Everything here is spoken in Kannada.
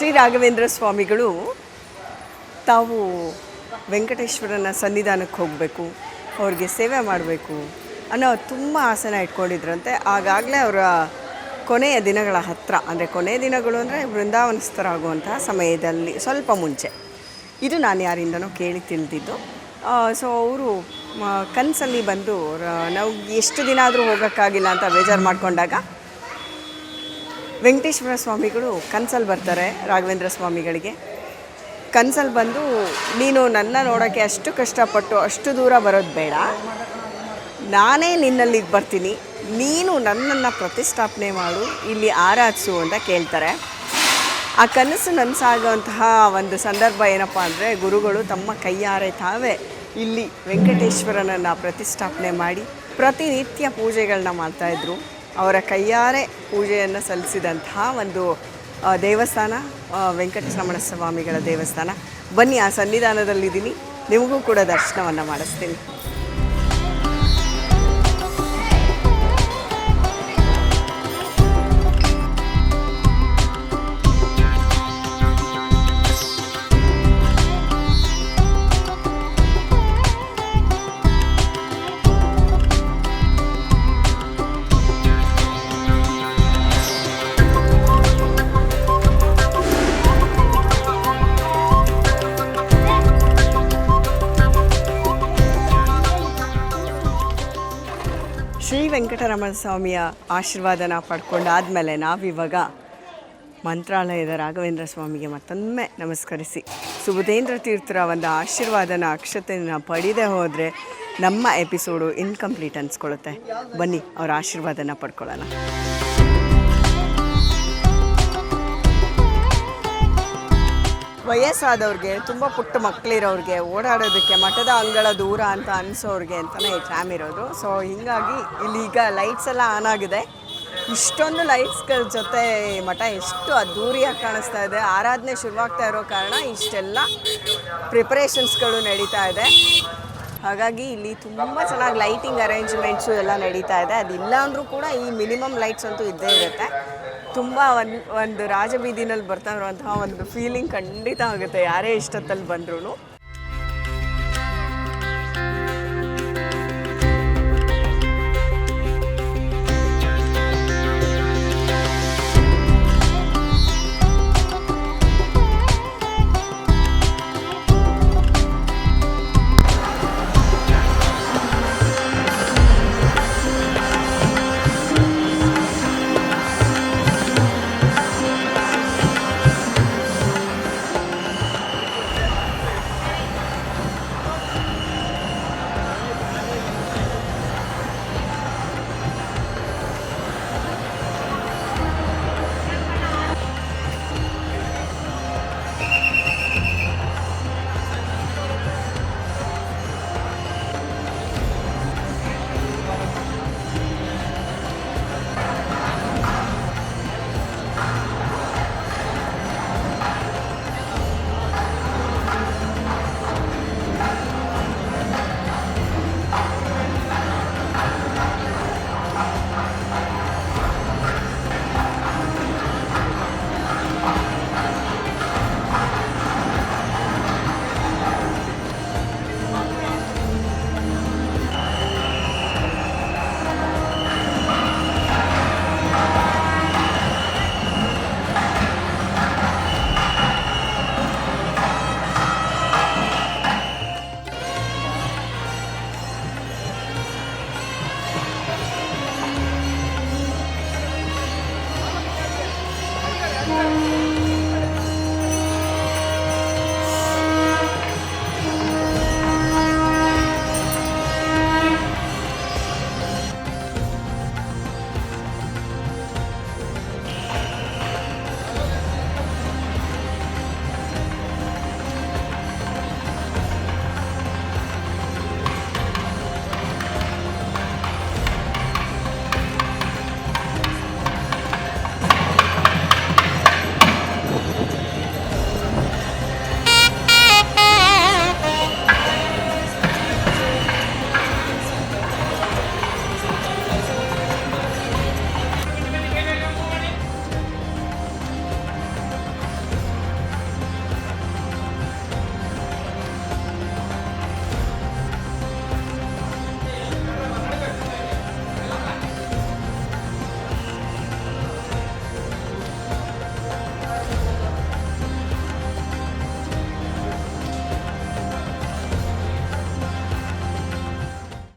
ಶ್ರೀ ರಾಘವೇಂದ್ರ ಸ್ವಾಮಿಗಳು ತಾವು ವೆಂಕಟೇಶ್ವರನ ಸನ್ನಿಧಾನಕ್ಕೆ ಹೋಗಬೇಕು, ಅವ್ರಿಗೆ ಸೇವೆ ಮಾಡಬೇಕು ಅನ್ನೋ ತುಂಬ ಆಸೆನ ಇಟ್ಕೊಂಡಿದ್ರಂತೆ. ಆಗಾಗಲೇ ಅವರ ಕೊನೆಯ ದಿನಗಳ ಹತ್ತಿರ, ಅಂದರೆ ಕೊನೆಯ ದಿನಗಳು ಅಂದರೆ ವೃಂದಾವನಸ್ಥರಾಗುವಂತಹ ಸಮಯದಲ್ಲಿ ಸ್ವಲ್ಪ ಮುಂಚೆ, ಇದು ನಾನು ಯಾರಿಂದನೋ ಕೇಳಿ ತಿಳಿದಿದ್ದು. ಸೊ ಅವರು ಕನಸಲ್ಲಿ ಬಂದು ನಾವು ಎಷ್ಟು ದಿನ ಆದರೂ ಹೋಗೋಕ್ಕಾಗಿಲ್ಲ ಅಂತ ಬೇಜಾರು ಮಾಡಿಕೊಂಡಾಗ ವೆಂಕಟೇಶ್ವರ ಸ್ವಾಮಿಗಳು ಕನಸಲ್ಲಿ ಬರ್ತಾರೆ ರಾಘವೇಂದ್ರ ಸ್ವಾಮಿಗಳಿಗೆ. ಕನಸಲ್ಲಿ ಬಂದು, ನೀನು ನನ್ನ ನೋಡೋಕ್ಕೆ ಅಷ್ಟು ಕಷ್ಟಪಟ್ಟು ಅಷ್ಟು ದೂರ ಬರೋದು ಬೇಡ, ನಾನೇ ನಿನ್ನಲ್ಲಿಗೆ ಬರ್ತೀನಿ, ನೀನು ನನ್ನನ್ನು ಪ್ರತಿಷ್ಠಾಪನೆ ಮಾಡು, ಇಲ್ಲಿ ಆರಾಧಿಸು ಅಂತ ಕೇಳ್ತಾರೆ. ಆ ಕನಸು ನನಸಾಗುವಂತಹ ಒಂದು ಸಂದರ್ಭ ಏನಪ್ಪ ಅಂದರೆ, ಗುರುಗಳು ತಮ್ಮ ಕೈಯಾರೆ ತಾವೇ ಇಲ್ಲಿ ವೆಂಕಟೇಶ್ವರನನ್ನು ಪ್ರತಿಷ್ಠಾಪನೆ ಮಾಡಿ ಪ್ರತಿನಿತ್ಯ ಪೂಜೆಗಳನ್ನ ಮಾಡ್ತಾಯಿದ್ರು. ಅವರ ಕೈಯಾರೆ ಪೂಜೆಯನ್ನು ಸಲ್ಲಿಸಿದಂತಹ ಒಂದು ದೇವಸ್ಥಾನ ವೆಂಕಟರಮಣ ಸ್ವಾಮಿಗಳ ದೇವಸ್ಥಾನ. ಬನ್ನಿ, ಆ ಸನ್ನಿಧಾನದಲ್ಲಿದ್ದೀನಿ, ನಿಮಗೂ ಕೂಡ ದರ್ಶನವನ್ನು ಮಾಡಿಸ್ತೀನಿ. ಶ್ರೀ ವೆಂಕಟರಮಣ ಸ್ವಾಮಿಯ ಆಶೀರ್ವಾದನ ಪಡ್ಕೊಂಡಾದಮೇಲೆ ನಾವಿವಾಗ ಮಂತ್ರಾಲಯದ ರಾಘವೇಂದ್ರ ಸ್ವಾಮಿಗೆ ಮತ್ತೊಮ್ಮೆ ನಮಸ್ಕರಿಸಿ ಸುಬುಧೇಂದ್ರ ತೀರ್ಥರ ಒಂದು ಆಶೀರ್ವಾದನ ಅಕ್ಷತೆಯನ್ನು ಪಡೆದೇ ಹೋದರೆ ನಮ್ಮ ಎಪಿಸೋಡು ಇನ್ಕಂಪ್ಲೀಟ್ ಅನಿಸ್ಕೊಳ್ಳುತ್ತೆ. ಬನ್ನಿ, ಅವರ ಆಶೀರ್ವಾದನ ಪಡ್ಕೊಳ್ಳೋಣ. ವಯಸ್ಸಾದವ್ರಿಗೆ, ತುಂಬ ಪುಟ್ಟ ಮಕ್ಕಳಿರೋರಿಗೆ, ಓಡಾಡೋದಕ್ಕೆ ಮಠದ ಅಂಗಳ ದೂರ ಅಂತ ಅನಿಸೋರಿಗೆ ಅಂತಲೇ ಈ ಟ್ರಾಮ್ ಇರೋದು. ಸೊ ಹೀಗಾಗಿ ಇಲ್ಲೀಗ ಲೈಟ್ಸ್ ಎಲ್ಲ ಆನ್ ಆಗಿದೆ. ಇಷ್ಟೊಂದು ಲೈಟ್ಸ್ಗಳ ಜೊತೆ ಮಠ ಎಷ್ಟು ಅದ್ಧೂರಿಯಾಗಿ ಕಾಣಿಸ್ತಾ ಇದೆ. ಆರಾಧನೆ ಶುರುವಾಗ್ತಾ ಇರೋ ಕಾರಣ ಇಷ್ಟೆಲ್ಲ ಪ್ರಿಪರೇಷನ್ಸ್ಗಳು ನಡೀತಾ ಇದೆ. ಹಾಗಾಗಿ ಇಲ್ಲಿ ತುಂಬ ಚೆನ್ನಾಗಿ ಲೈಟಿಂಗ್ ಅರೇಂಜ್ಮೆಂಟ್ಸು ಎಲ್ಲ ನಡೀತಾ ಇದೆ. ಅದಿಲ್ಲ ಅಂದರೂ ಕೂಡ ಈ ಮಿನಿಮಮ್ ಲೈಟ್ಸ್ ಅಂತೂ ಇದ್ದೇ ಇರುತ್ತೆ. ತುಂಬ ಒಂದು ರಾಜಬೀದಿನಲ್ಲಿ ಬರ್ತಾ ಇರುವಂತಹ ಒಂದು ಫೀಲಿಂಗ್ ಖಂಡಿತ ಆಗುತ್ತೆ ಯಾರೇ ಇಷ್ಟೊತ್ತಲ್ಲಿ ಬಂದ್ರೂ.